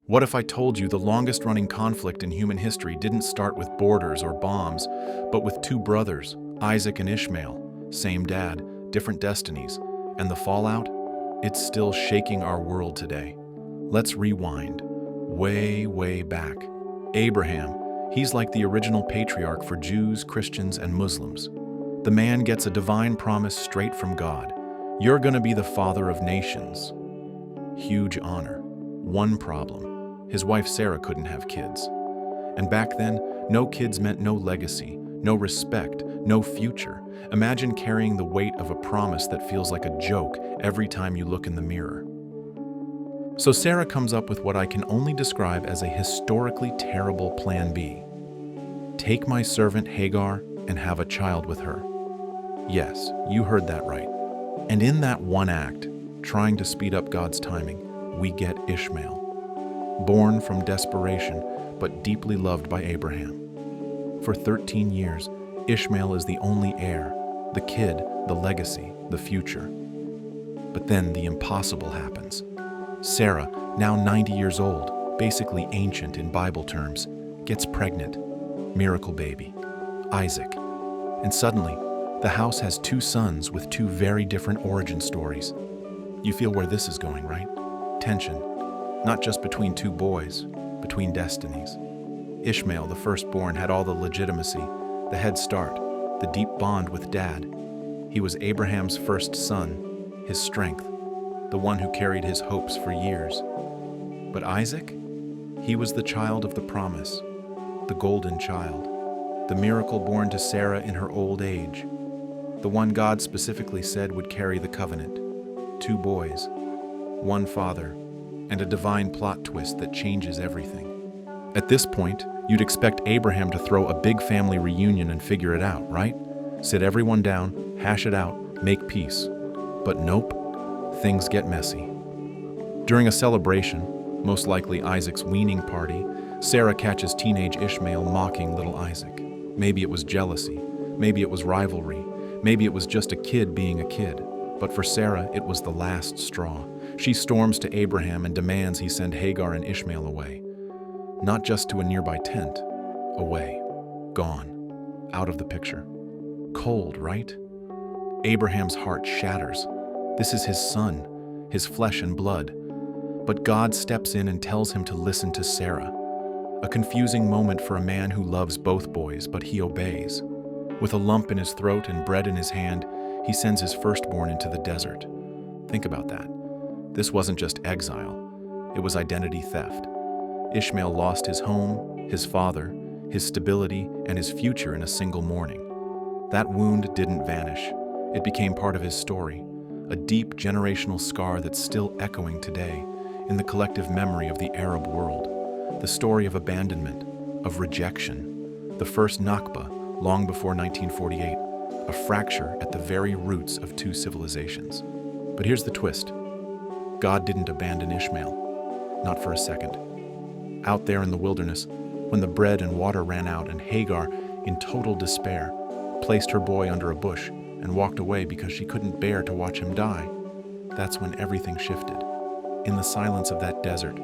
What if I told you the longest-running conflict in human history didn't start with borders or bombs, but with two brothers, Isaac and Ishmael, same dad, different destinies, and the fallout? It's still shaking our world today. Let's rewind. Way, way back. Abraham, he's like the original patriarch for Jews, Christians, and Muslims. The man gets a divine promise straight from God. You're gonna be the father of nations. Huge honor. One problem. His wife Sarah couldn't have kids. And back then, no kids meant no legacy, no respect, no future. Imagine carrying the weight of a promise that feels like a joke every time you look in the mirror. So Sarah comes up with what I can only describe as a historically terrible plan B. Take my servant Hagar and have a child with her. Yes, you heard that right. And in that one act, trying to speed up God's timing, we get Ishmael. Born from desperation, but deeply loved by Abraham. For 13 years, Ishmael is the only heir, the kid, the legacy, the future. But then the impossible happens. Sarah, now 90 years old, basically ancient in Bible terms, gets pregnant. Miracle baby, Isaac. And suddenly, the house has two sons with two very different origin stories. You feel where this is going, right? Tension. Not just between two boys, between destinies. Ishmael, the firstborn, had all the legitimacy, the head start, the deep bond with dad. He was Abraham's first son, his strength, the one who carried his hopes for years. But Isaac? He was the child of the promise, the golden child, the miracle born to Sarah in her old age, the one God specifically said would carry the covenant. Two boys, one father, and a divine plot twist that changes everything. At this point, you'd expect Abraham to throw a big family reunion and figure it out, right? Sit everyone down, hash it out, make peace. But nope, things get messy. During a celebration, most likely Isaac's weaning party, Sarah catches teenage Ishmael mocking little Isaac. Maybe it was jealousy, maybe it was rivalry, maybe it was just a kid being a kid. But for Sarah, it was the last straw. She storms to Abraham and demands he send Hagar and Ishmael away. Not just to a nearby tent. Away. Gone. Out of the picture. Cold, right? Abraham's heart shatters. This is his son, his flesh and blood. But God steps in and tells him to listen to Sarah. A confusing moment for a man who loves both boys, but he obeys. With a lump in his throat and bread in his hand, he sends his firstborn into the desert. Think about that. This wasn't just exile, it was identity theft. Ishmael lost his home, his father, his stability, and his future in a single morning. That wound didn't vanish. It became part of his story, a deep generational scar that's still echoing today in the collective memory of the Arab world. The story of abandonment, of rejection, the first Nakba, long before 1948, a fracture at the very roots of two civilizations. But here's the twist. God didn't abandon Ishmael, not for a second. Out there in the wilderness, when the bread and water ran out and Hagar, in total despair, placed her boy under a bush and walked away because she couldn't bear to watch him die, that's when everything shifted. In the silence of that desert,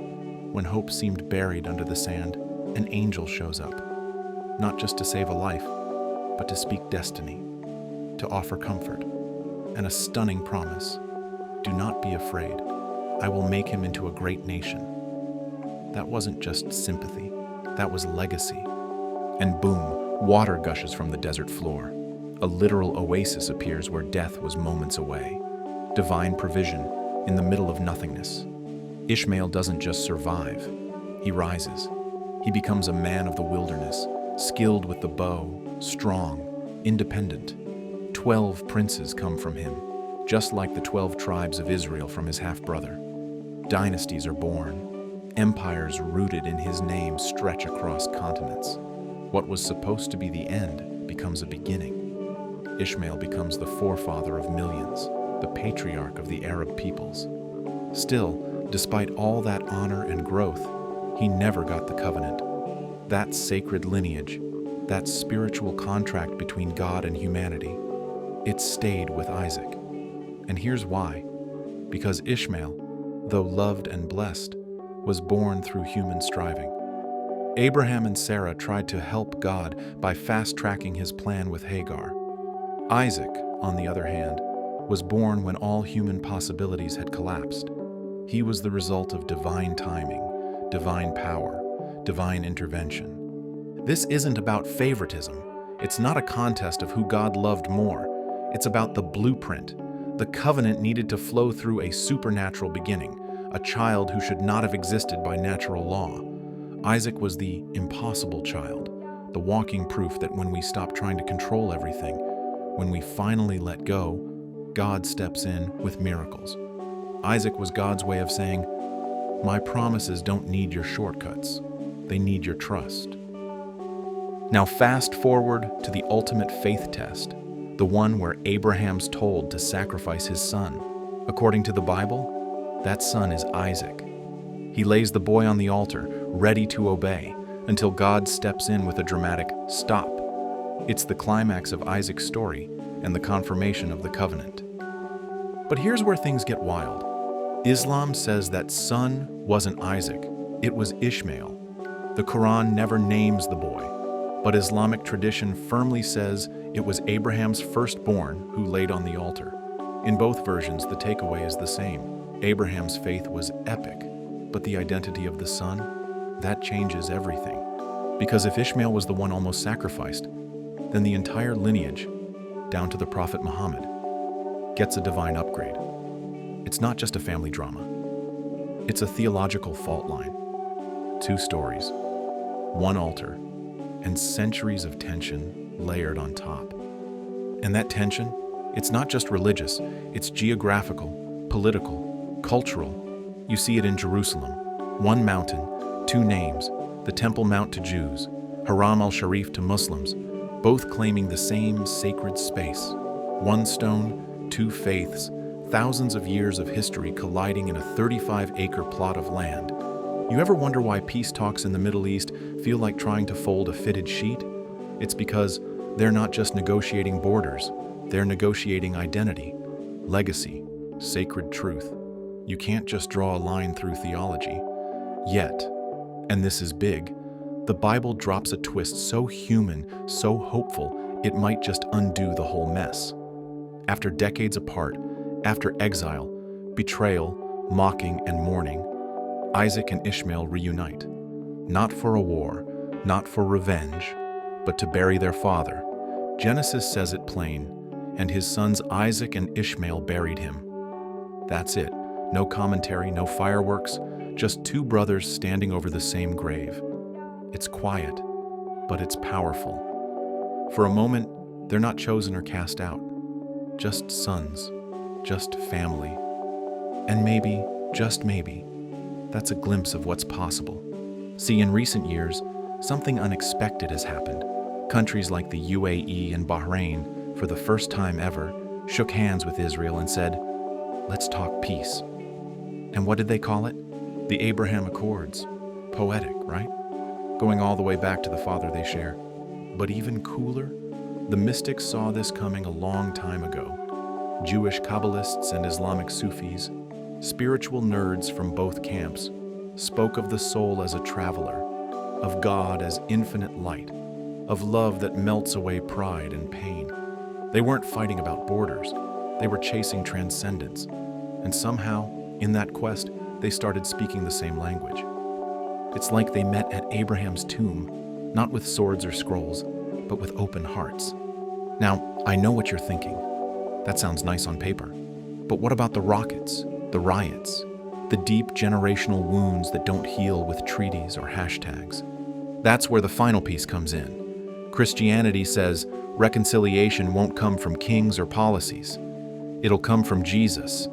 when hope seemed buried under the sand, an angel shows up, not just to save a life, but to speak destiny, to offer comfort, and a stunning promise. Do not be afraid. I will make him into a great nation. That wasn't just sympathy, that was legacy. And boom, water gushes from the desert floor. A literal oasis appears where death was moments away. Divine provision in the middle of nothingness. Ishmael doesn't just survive, he rises. He becomes a man of the wilderness, skilled with the bow, strong, independent. 12 princes come from him, just like the 12 tribes of Israel from his half-brother. Dynasties are born. Empires rooted in his name stretch across continents. What was supposed to be the end becomes a beginning. Ishmael becomes the forefather of millions, the patriarch of the Arab peoples. Still, despite all that honor and growth, he never got the covenant. That sacred lineage, that spiritual contract between God and humanity, it stayed with Isaac. And here's why. Because Ishmael, though loved and blessed, was born through human striving. Abraham and Sarah tried to help God by fast-tracking his plan with Hagar. Isaac, on the other hand, was born when all human possibilities had collapsed. He was the result of divine timing, divine power, divine intervention. This isn't about favoritism. It's not a contest of who God loved more. It's about the blueprint, the covenant needed to flow through a supernatural beginning, a child who should not have existed by natural law. Isaac was the impossible child, the walking proof that when we stop trying to control everything, when we finally let go, God steps in with miracles. Isaac was God's way of saying, "My promises don't need your shortcuts. They need your trust." Now fast forward to the ultimate faith test, the one where Abraham's told to sacrifice his son. According to the Bible, that son is Isaac. He lays the boy on the altar, ready to obey, until God steps in with a dramatic stop. It's the climax of Isaac's story and the confirmation of the covenant. But here's where things get wild. Islam says that son wasn't Isaac, it was Ishmael. The Quran never names the boy, but Islamic tradition firmly says it was Abraham's firstborn who laid on the altar. In both versions, the takeaway is the same. Abraham's faith was epic, but the identity of the son, that changes everything. Because if Ishmael was the one almost sacrificed, then the entire lineage, down to the Prophet Muhammad, gets a divine upgrade. It's not just a family drama. It's a theological fault line. 2 stories, 1 altar, and centuries of tension layered on top. And that tension, it's not just religious, it's geographical, political, cultural. You see it in Jerusalem. 1 mountain, 2 names, the Temple Mount to Jews, Haram al-Sharif to Muslims, both claiming the same sacred space. 1 stone, 2 faiths, thousands of years of history colliding in a 35-acre plot of land. You ever wonder why peace talks in the Middle East feel like trying to fold a fitted sheet? It's because they're not just negotiating borders, they're negotiating identity, legacy, sacred truth. You can't just draw a line through theology. Yet, and this is big, the Bible drops a twist so human, so hopeful, it might just undo the whole mess. After decades apart, after exile, betrayal, mocking, and mourning, Isaac and Ishmael reunite. Not for a war, not for revenge, but to bury their father. Genesis says it plain, and his sons Isaac and Ishmael buried him. That's it. No commentary, no fireworks, just 2 brothers standing over the same grave. It's quiet, but it's powerful. For a moment, they're not chosen or cast out. Just sons, just family. And maybe, just maybe, that's a glimpse of what's possible. See, in recent years, something unexpected has happened. Countries like the UAE and Bahrain, for the first time ever, shook hands with Israel and said, "Let's talk peace." And what did they call it? The Abraham Accords. Poetic, right? Going all the way back to the father they share. But even cooler, the mystics saw this coming a long time ago. Jewish Kabbalists and Islamic Sufis, spiritual nerds from both camps, spoke of the soul as a traveler, of God as infinite light, of love that melts away pride and pain. They weren't fighting about borders, they were chasing transcendence. And somehow, in that quest, they started speaking the same language. It's like they met at Abraham's tomb, not with swords or scrolls, but with open hearts. Now, I know what you're thinking. That sounds nice on paper. But what about the rockets, the riots, the deep generational wounds that don't heal with treaties or hashtags? That's where the final piece comes in. Christianity says reconciliation won't come from kings or policies. It'll come from Jesus,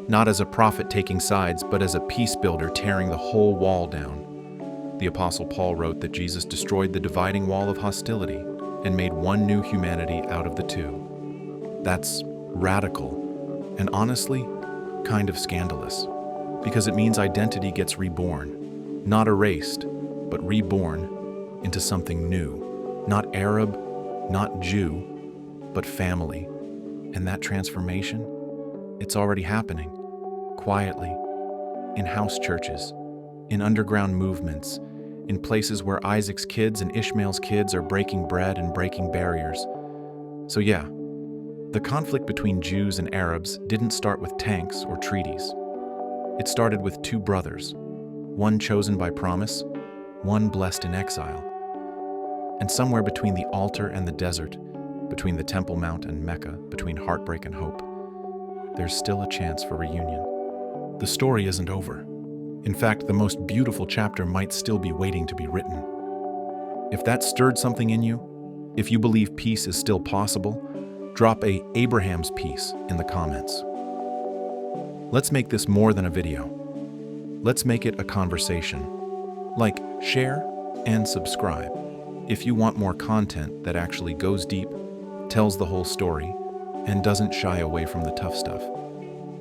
not as a prophet taking sides, but as a peace builder tearing the whole wall down. The Apostle Paul wrote that Jesus destroyed the dividing wall of hostility and made one new humanity out of the two. That's radical, and honestly, kind of scandalous, because it means identity gets reborn, not erased, but reborn into something new, not Arab, not Jew, but family. And that transformation, it's already happening, quietly, in house churches, in underground movements, in places where Isaac's kids and Ishmael's kids are breaking bread and breaking barriers. So yeah, the conflict between Jews and Arabs didn't start with tanks or treaties. It started with two brothers, one chosen by promise, one blessed in exile. And somewhere between the altar and the desert, between the Temple Mount and Mecca, between heartbreak and hope, there's still a chance for reunion. The story isn't over. In fact, the most beautiful chapter might still be waiting to be written. If that stirred something in you, if you believe peace is still possible, drop a Abraham's peace in the comments. Let's make this more than a video. Let's make it a conversation. Like, share, and subscribe. If you want more content that actually goes deep, tells the whole story, and doesn't shy away from the tough stuff.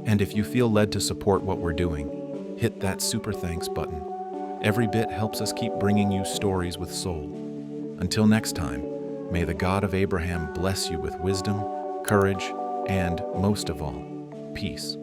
And if you feel led to support what we're doing, hit that super thanks button. Every bit helps us keep bringing you stories with soul. Until next time, may the God of Abraham bless you with wisdom, courage, and, most of all, peace.